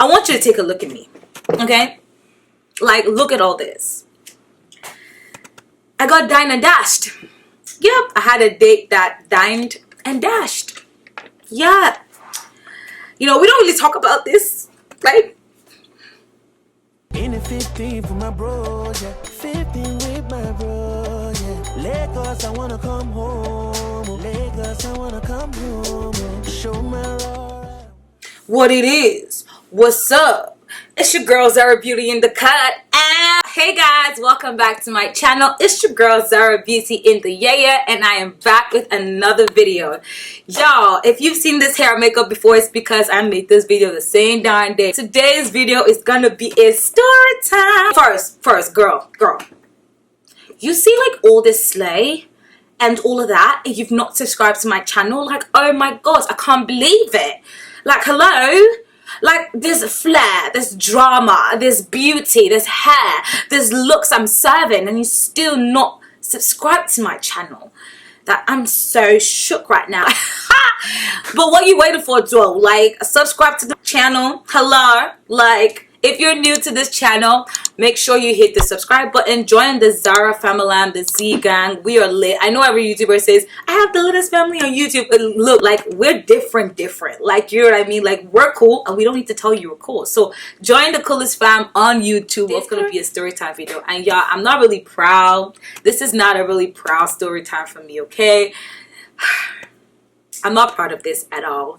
I want you to take a look at me, okay? Like, look at all this. I got dined and dashed. Yep, I had a date that dined and dashed. Yeah. You know, we don't really talk about this, right? In the 15 for my bro, yeah. 15 with my bro, yeah. Lagos, I wanna come home. Lagos, I wanna come home. Show my roar. What it is? What's up? It's your girl Zara Beauty in the cut. And hey guys, welcome back to my channel. It's your girl Zara Beauty in the yeah, and I am back with another video. Y'all, if you've seen this hair makeup before, it's because I made this video the same darn day. Today's video is gonna be a story time. First, girl. You see like all this slay and all of that, and you've not subscribed to my channel? Like, oh my gosh, I can't believe it. Like, hello? Like, there's flair, there's drama, there's beauty, there's hair, there's looks I'm serving, and you still not subscribed to my channel. That I'm so shook right now. But what you waiting for, though? Like, subscribe to the channel. Hello? Like, if you're new to this channel, make sure you hit the subscribe button. Join the Zara family, the Z gang. We are lit. I know every YouTuber says, I have the latest family on YouTube. But look, like, we're different. Like, you know what I mean? Like, we're cool, and we don't need to tell you we're cool. So, join the coolest fam on YouTube. It's going to be a story time video. And y'all, I'm not really proud. This is not a really proud story time for me, okay? I'm not proud of this at all.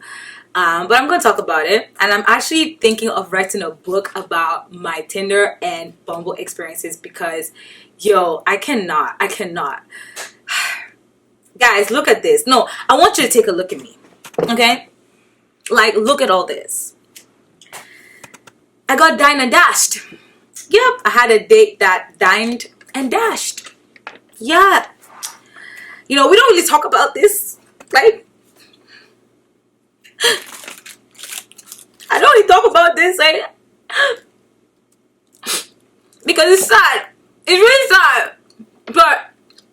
But I'm going to talk about it, and I'm actually thinking of writing a book about my Tinder and Bumble experiences because, yo, I cannot. Guys, look at this. No, I want you to take a look at me, okay? Like, look at all this. I got dined and dashed. Yep, I had a date that dined and dashed. Yeah. You know, we don't really talk about this, right? I don't really talk about this, right? Because it's sad. It's really sad. But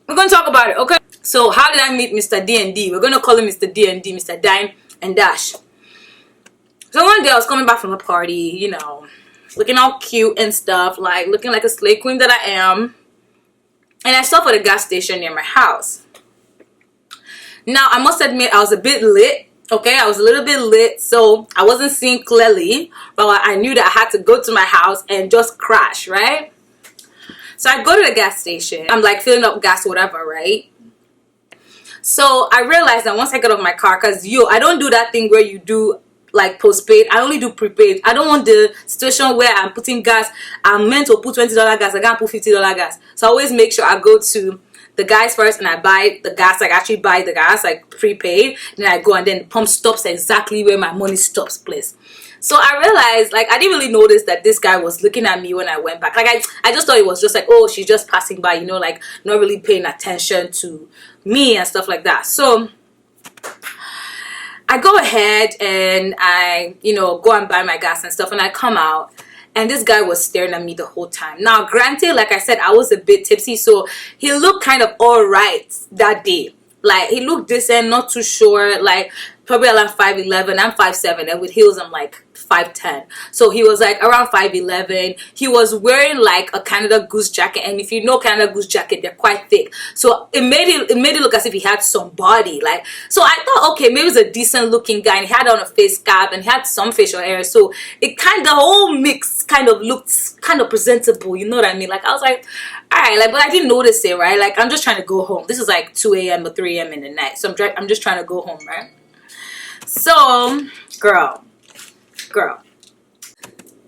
we're going to talk about it, okay? So, how did I meet Mr. D&D? We're going to call him Mr. D&D, Mr. Dine and Dash. So, one day I was coming back from a party, you know, looking all cute and stuff, like looking like a slay queen that I am. And I stopped at a gas station near my house. Now, I must admit, I was a bit lit. Okay, I was a little bit lit, so I wasn't seeing clearly, but I knew that I had to go to my house and just crash, right? So I go to the gas station. I'm like filling up gas, whatever, right? So I realized that once I get off my car, because I don't do that thing where you do like postpaid. I only do prepaid. I don't want the situation where I'm putting gas. I'm meant to put $20 gas. I can't put $50 gas. So I always make sure I go to the guys first and I buy the gas, like actually buy the gas like prepaid, then I go and then the pump stops exactly where my money stops, please. So I realized, like, I didn't really notice that this guy was looking at me when I went back. Like, I just thought it was just like, oh, she's just passing by, you know, like not really paying attention to me and stuff like that. So I go ahead and I, you know, go and buy my gas and stuff, and I come out. And this guy was staring at me the whole time. Now, granted, like I said, I was a bit tipsy, so he looked kind of all right that day. Like, he looked decent, not too short, like probably around 5'11". I'm 5'7", and with heels, I'm like 5'10". So he was like around 5'11". He was wearing like a Canada Goose jacket, and if you know Canada Goose jacket, they're quite thick. So it made it look as if he had some body. Like, so I thought, okay, maybe he was a decent looking guy, and he had on a face cap and he had some facial hair. So it the whole mix kind of looked kind of presentable. You know what I mean? Like, I was like, all right, like, but I didn't notice it, right? Like, I'm just trying to go home. This is like 2 a.m. or 3 a.m. in the night. So I'm just trying to go home, right? So, girl,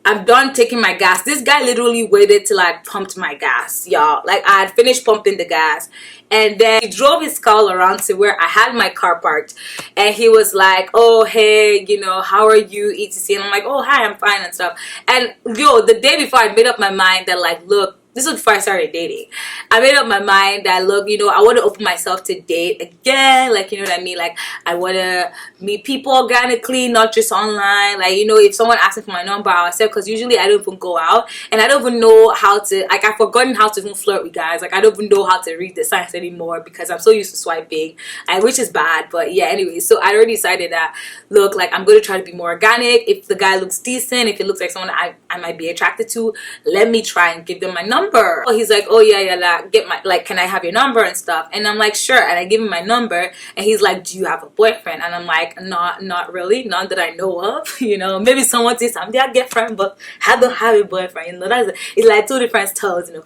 I'm done taking my gas. This guy literally waited till I pumped my gas, y'all. Like, I had finished pumping the gas, and then he drove his car around to where I had my car parked, and he was like, oh, hey, you know, how are you, etc. And I'm like, oh, hi, I'm fine and stuff. And yo, the day before, I made up my mind that, like, look, this was before I started dating. I made up my mind that, look, you know, I want to open myself to date again. Like, you know what I mean? Like, I want to meet people organically, not just online. Like, you know, if someone asks me for my number, I'll accept, because usually I don't even go out. And I don't even know how to, like, I've forgotten how to even flirt with guys. Like, I don't even know how to read the signs anymore because I'm so used to swiping, which is bad. But yeah, anyway, so I already decided that, look, like, I'm going to try to be more organic. If the guy looks decent, if it looks like someone I might be attracted to, let me try and give them my number. He's like, oh yeah, like, can I have your number and stuff? And I'm like, sure. And I give him my number, and he's like, do you have a boyfriend? And I'm like, not really, none that I know of. You know, maybe someone says I'm their girlfriend, but I don't have a boyfriend. You know, it's like two different stories, you know.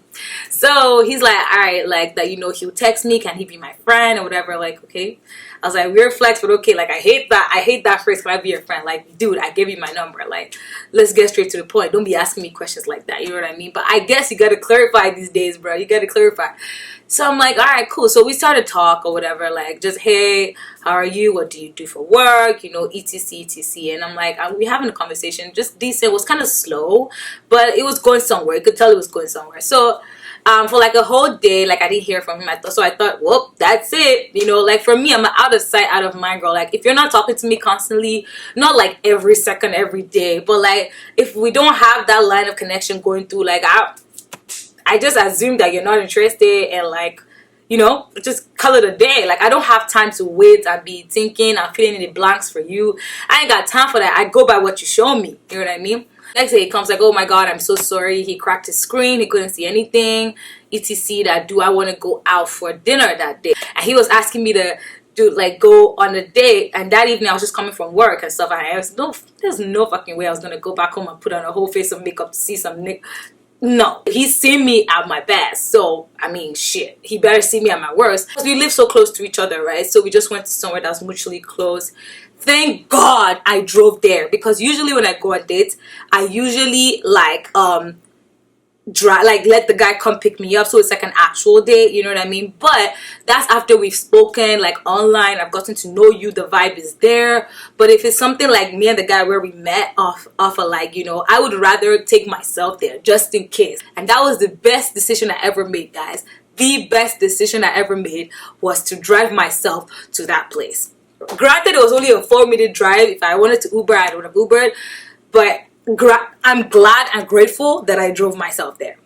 So he's like, all right, like that, you know, he'll text me, can he be my friend or whatever? Like, okay. I was like, weird flex, but okay. Like, I hate that phrase, can I be your friend? Like, dude, I gave you my number. Like, let's get straight to the point. Don't be asking me questions like that. You know what I mean? But I guess you gotta clarify these days, bro. You gotta clarify. So I'm like, all right, cool. So we started talk or whatever, like, just, hey, how are you? What do you do for work? You know, etc, etc. And I'm like, we having a conversation, just decent. It was kind of slow, but it was going somewhere. You could tell it was going somewhere. So for like a whole day, like, I didn't hear from him. So I thought, well, that's it. You know, like, for me, I'm out of sight, out of mind, girl. Like, if you're not talking to me constantly, not like every second, every day, but like, if we don't have that line of connection going through, like, I just assume that you're not interested, and, like, you know, just call it a day. Like, I don't have time to wait and be thinking and filling in the blanks for you. I ain't got time for that. I go by what you show me. You know what I mean? Next day he comes like, oh my god, I'm so sorry. He cracked his screen. He couldn't see anything. etc. That, do I want to go out for dinner that day? And he was asking me to like go on a date, and that evening I was just coming from work and stuff, and I was there's no fucking way I was gonna go back home and put on a whole face of makeup to see some Nick. No, he's seen me at my best, so I mean, shit, he better see me at my worst. We live so close to each other, right? So we just went to somewhere that was mutually close. Thank God I drove there, because usually when I go on dates, I usually like let the guy come pick me up, so it's like an actual date, you know what I mean? But that's after we've spoken, like, online. I've gotten to know you, the vibe is there. But if it's something like me and the guy where we met off a, like, you know, I would rather take myself there just in case. And that was the best decision I ever made, guys. The best decision I ever made was to drive myself to that place. Granted, it was only a 4-minute drive. If I wanted to Uber, I would have Ubered, but I'm glad and grateful that I drove myself there.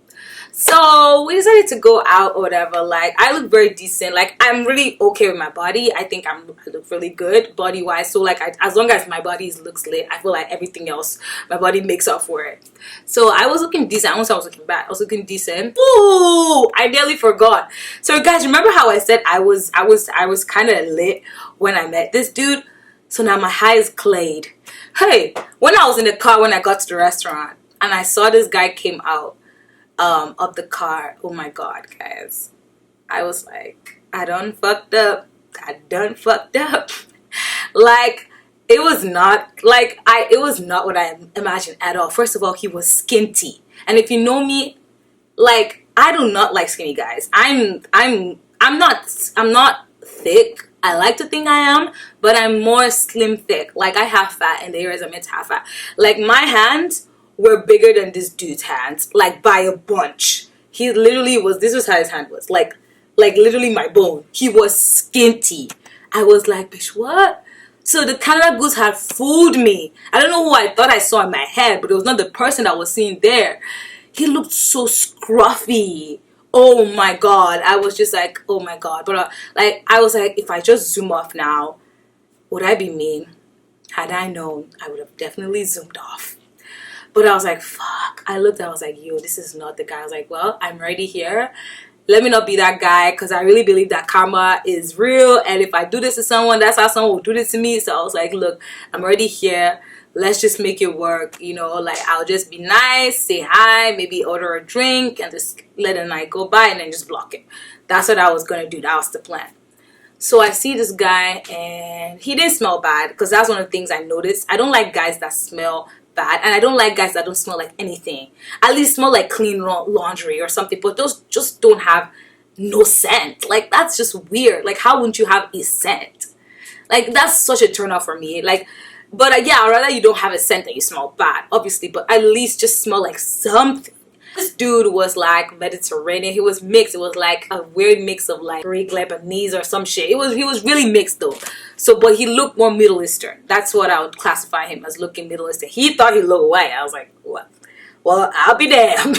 So we decided to go out or whatever. Like, I look very decent. Like, I'm really okay with my body. I think I look really good body wise. So like, as long as my body looks lit, I feel like everything else, my body makes up for it. So I was looking decent. I won't say I was looking bad. I was looking decent. Ooh, I nearly forgot. So guys, remember how I said I was kind of lit when I met this dude? So now my high is clayed. Hey, when I was in the car when I got to the restaurant and I saw this guy came out of the car, oh my god, guys, I was like, I done fucked up. Like, it was not what I imagined at all. First of all, he was skinty, and if you know me, like, I do not like skinny guys. I'm not thick. I like to think I am, but I'm more slim thick. Like, I have fat in the areas I'm meant to have fat. Like, my hands were bigger than this dude's hands, like, by a bunch. He literally was, this was how his hand was, like literally my bone. He was skinty. I was like, bitch, what? So the Canada Goose had fooled me. I don't know who I thought I saw in my head, but it was not the person I was seeing there. He looked so scruffy. Oh my god. I was just like, oh my god. But like, I was like, if I just zoom off now, would I be mean? Had I known, I would have definitely zoomed off. But I was like, fuck. I looked, I was like, yo, this is not the guy. I was like, well, I'm already here. Let me not be that guy, because I really believe that karma is real. And if I do this to someone, that's how someone will do this to me. So I was like, look, I'm already here. Let's just make it work. You know, like, I'll just be nice, say hi, maybe order a drink, and just let the night go by and then just block it. That's what I was going to do. That was the plan. So I see this guy, and he didn't smell bad, because that's one of the things I noticed. I don't like guys that smell bad, and I don't like guys that don't smell like anything. At least smell like clean laundry or something, but those just don't have no scent. Like, that's just weird. Like, how wouldn't you have a scent? Like, that's such a turn off for me. Like, but yeah, I'd rather you don't have a scent and you smell bad, obviously, but at least just smell like something. This dude was like Mediterranean. He was mixed. It was like a weird mix of like Greek, Lebanese or some shit. He was really mixed though. So, but he looked more Middle Eastern. That's what I would classify him as, looking Middle Eastern. He thought he looked white. I was like, what? Well, I'll be damned.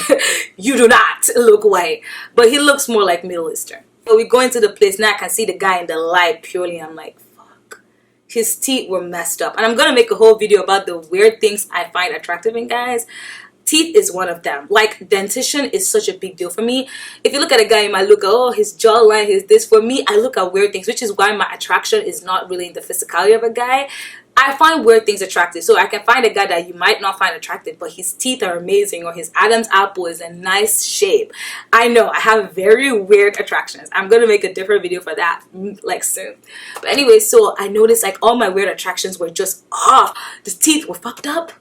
You do not look white. But he looks more like Middle Eastern. So we go into the place. Now I can see the guy in the light purely. I'm like, fuck. His teeth were messed up. And I'm going to make a whole video about the weird things I find attractive in guys. Teeth is one of them. Like, dentition is such a big deal for me. If you look at a guy, you might look at, oh, his jawline, his this. For me, I look at weird things, which is why my attraction is not really in the physicality of a guy. I find weird things attractive. So I can find a guy that you might not find attractive, but his teeth are amazing, or his Adam's apple is a nice shape. I know I have very weird attractions. I'm gonna make a different video for that like soon. But anyway, so I noticed like all my weird attractions were just off. The teeth were fucked up.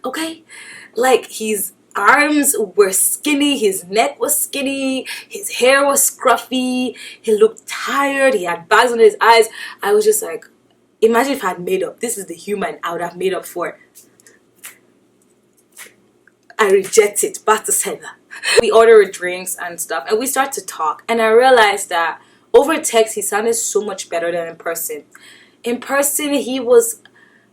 Okay, like his arms were skinny, his neck was skinny, his hair was scruffy, he looked tired, he had bags under his eyes. I was just like, imagine if I had made up. This is the human I would have made up for. I reject it. Back to sender. We ordered drinks and stuff, and we start to talk. And I realized that over text, he sounded so much better than in person. In person, he was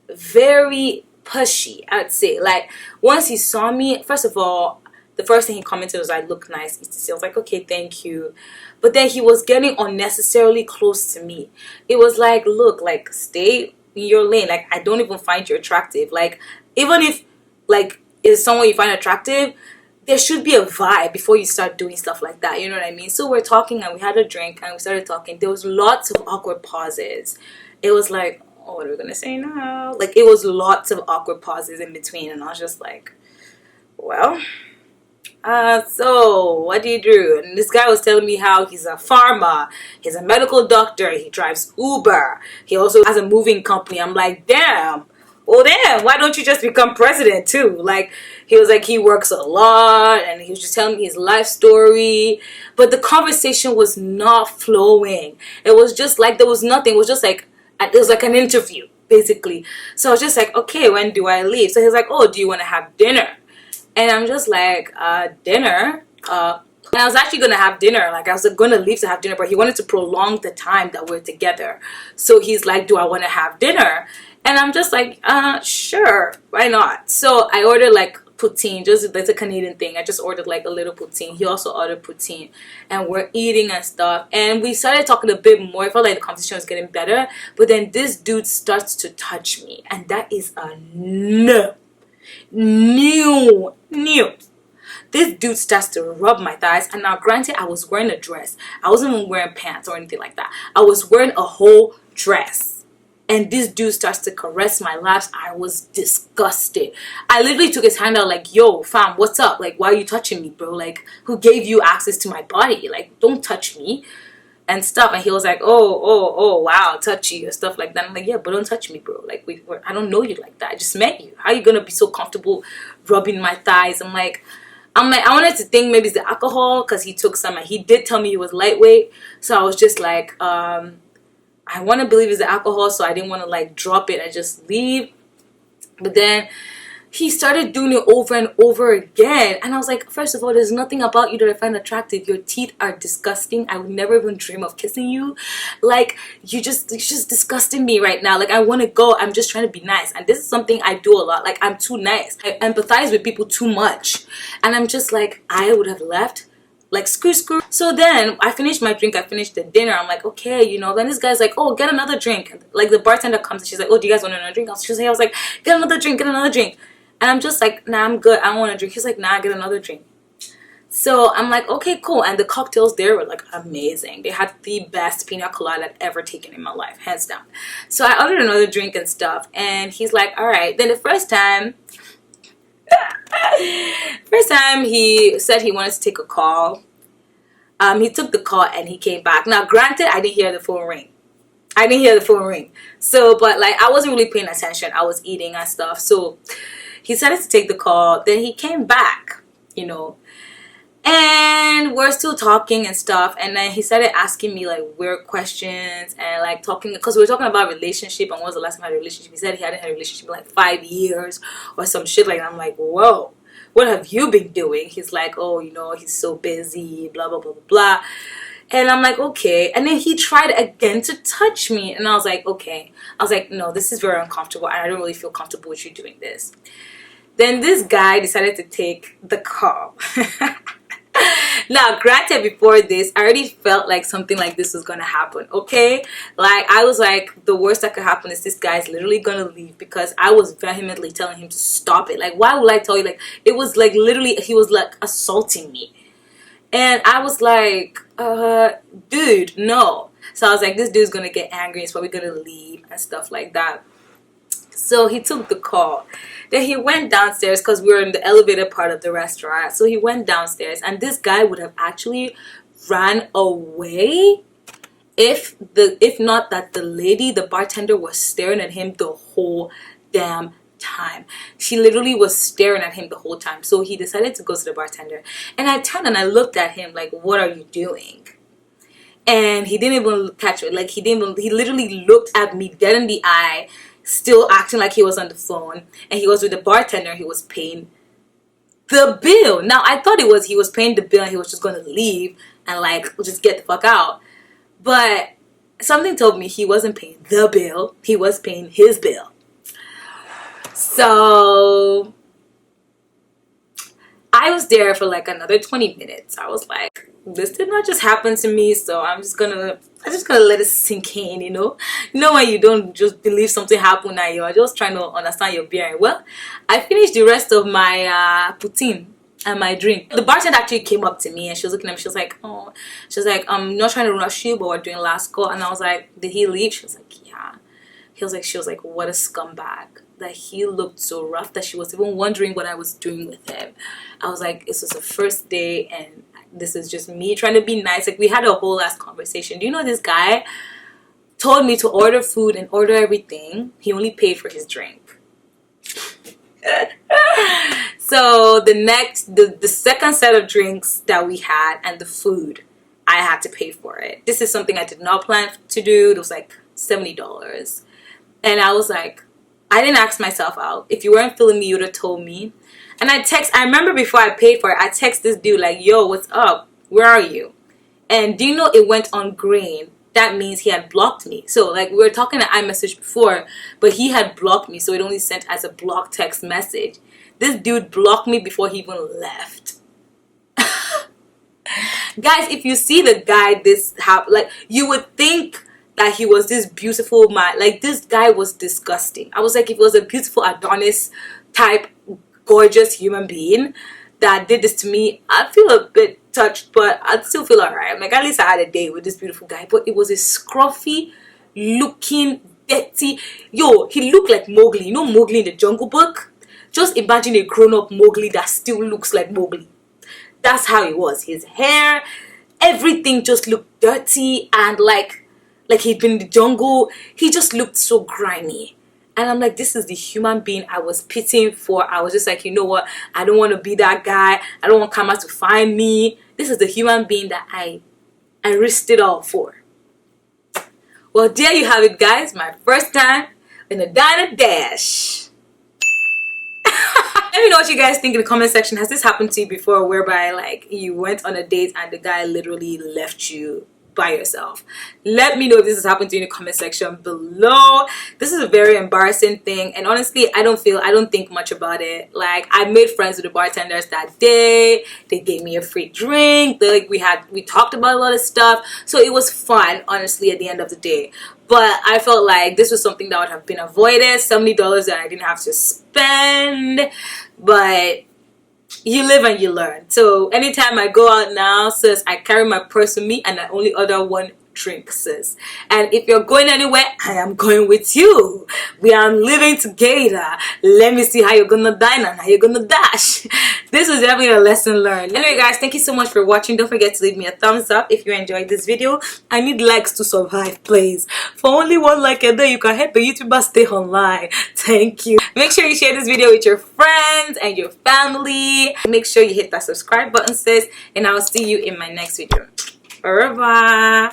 very pushy, I'd say. Like, once he saw me, first of all, the first thing he commented was, I look nice. I was like, okay, thank you. But then he was getting unnecessarily close to me. It was like, look, like, stay in your lane. Like, I don't even find you attractive. Like, even if, like, is someone you find attractive, there should be a vibe before you start doing stuff like that. You know what I mean? So we're talking, and we had a drink, and we started talking. There was lots of awkward pauses. It was like, oh, what are we going to say now? Like, it was lots of awkward pauses in between. And I was just like, well... so what do you do? And this guy was telling me how he's a farmer, he's a medical doctor, he drives Uber, he also has a moving company. I'm like, damn, well damn, why don't you just become president too? Like, he was like, he works a lot, and he was just telling me his life story, but the conversation was not flowing. It was just like, there was nothing. It was just like, it was like an interview basically. So I was just like, okay, when do I leave? So he's like, oh, do you want to have dinner? And I'm just like, dinner? And I was actually going to have dinner. Like, I was going to leave to have dinner, but he wanted to prolong the time that we're together. So he's like, do I want to have dinner? And I'm just like, sure, why not? So I ordered like poutine, just that's a Canadian thing. I just ordered like a little poutine. He also ordered poutine. And we're eating and stuff. And we started talking a bit more. I felt like the conversation was getting better. But then this dude starts to touch me. And that is a no. New. This dude starts to rub my thighs, and now granted, I was wearing a dress. I wasn't even wearing pants or anything like that. I was wearing a whole dress, and this dude starts to caress my laps. I was disgusted. I literally took his hand out like, yo fam, what's up? Like, why are you touching me, bro? Like, who gave you access to my body? Like, don't touch me and stuff. And he was like, oh wow, touchy and stuff like that. I'm like, yeah, but don't touch me, bro. Like, I don't know you like that. I just met you. How are you gonna be so comfortable rubbing my thighs? I'm like, I wanted to think maybe it's the alcohol, because he took some, and he did tell me he was lightweight. So I was just like, I want to believe it's the alcohol, so I didn't want to like drop it and just leave. But then he started doing it over and over again, and I was like, first of all, there's nothing about you that I find attractive. Your teeth are disgusting. I would never even dream of kissing you. Like, you're just disgusting me right now. Like, I want to go. I'm just trying to be nice, and this is something I do a lot. Like, I'm too nice. I empathize with people too much, and I'm just like, I would have left. Like, screw. So then I finished my drink, I finished the dinner. I'm like, okay, you know. Then this guy's like, oh, get another drink. Like, the bartender comes and she's like, oh, do you guys want another drink? I was like, get another drink. And I'm just like, nah, I'm good. I don't want to drink. He's like, nah, get another drink. So I'm like, okay, cool. And the cocktails there were like amazing. They had the best pina colada I'd ever taken in my life, hands down. So I ordered another drink and stuff. And he's like, all right. Then the first time he said he wanted to take a call. He took the call and he came back. Now, granted, I didn't hear the phone ring. So, but like, I wasn't really paying attention. I was eating and stuff. So he decided to take the call. Then he came back, you know, and we're still talking and stuff. And then he started asking me like weird questions and like talking, because we were talking about relationship and when was the last time I had a relationship. He said he hadn't had a relationship in like 5 years or some shit like that. I'm like, whoa, what have you been doing? He's like, oh, you know, he's so busy, blah, blah, blah, blah, blah. And I'm like, okay. And then he tried again to touch me. And I was like, okay. I was like, no, this is very uncomfortable. And I don't really feel comfortable with you doing this. Then this guy decided to take the call. Now, granted, before this, I already felt like something like this was going to happen, okay? Like, I was like, the worst that could happen is this guy's literally going to leave, because I was vehemently telling him to stop it. Like, why would I tell you? Like, it was like literally, he was like assaulting me. And I was like, dude, no. So I was like, this dude's going to get angry. He's probably going to leave and stuff like that. So he took the call. Then he went downstairs, because we were in the elevator part of the restaurant. So he went downstairs, and this guy would have actually ran away if not that the lady, the bartender, was staring at him the whole damn time. She literally was staring at him the whole time. So he decided to go to the bartender, and I turned and I looked at him like, what are you doing? And he didn't even catch it. Like, he literally looked at me dead in the eye, still acting like he was on the phone, and he was with the bartender. He was paying the bill. Now, I thought he was paying the bill and he was just going to leave and like just get the fuck out. But something told me he wasn't paying the bill. He was paying his bill. So I was there for like another 20 minutes. I was like, this did not just happen to me, so I'm just gonna let it sink in, you know. You know, when you don't just believe something happened and you're just trying to understand your bearing. Well, I finished the rest of my poutine and my drink. The bartender actually came up to me and she was looking at me. She was like, oh, she was like, I'm not trying to rush you, but we're doing last call. And I was like, did he leave? She was like, yeah. She was like, what a scumbag. That he looked so rough that she was even wondering what I was doing with him. I was like, this was the first day and this is just me trying to be nice. Like, we had a whole last conversation. Do you know, this guy told me to order food and order everything. He only paid for his drink. So the second set of drinks that we had and the food, I had to pay for it. This is something I did not plan to do. It was like $70. And I was like, I didn't ask myself out. If you weren't feeling me, you would have told me. And I remember before I paid for it, I text this dude like, yo, what's up? Where are you? And do you know it went on green? That means he had blocked me. So like, we were talking to iMessage before, but he had blocked me. So it only sent as a block text message. This dude blocked me before he even left. Guys, if you see the guy like, you would think that he was this beautiful man. Like, this guy was disgusting. I was like, if it was a beautiful Adonis type gorgeous human being that did this to me, I'd feel a bit touched, but I'd still feel alright. I'm like, at least I had a date with this beautiful guy. But it was a scruffy looking, dirty, yo, he looked like Mowgli. You know Mowgli in the Jungle Book? Just imagine a grown-up Mowgli that still looks like Mowgli. That's how he was. His hair, everything just looked dirty and like he'd been in the jungle. He just looked so grimy. And I'm like, this is the human being I was pitying for. I was just like, you know what? I don't want to be that guy. I don't want karma to find me. This is the human being that I risked it all for. Well, there you have it, guys. My first time in a diner dash. Let me know what you guys think in the comment section. Has this happened to you before, whereby like you went on a date and the guy literally left you by yourself? Let me know if this has happened to you in the comment section below. This is a very embarrassing thing, and honestly, I don't think much about it. Like, I made friends with the bartenders that day. They gave me a free drink. We talked about a lot of stuff, so it was fun, honestly, at the end of the day. But I felt like this was something that would have been avoided. $70 that I didn't have to spend. But you live and you learn. So anytime I go out now, sis, I carry my purse with me and I only order one drink, sis. And if you're going anywhere, I am going with you. We are living together. Let me see how you're gonna dine and how you're gonna dash. This is definitely a lesson learned. Anyway, guys, thank you so much for watching. Don't forget to leave me a thumbs up if you enjoyed this video. I need likes to survive, please. For only one like a day, you can help a YouTuber stay online. Thank you. Make sure you share this video with your friends and your family. Make sure you hit that subscribe button, sis, and I'll see you in my next video. Au revoir.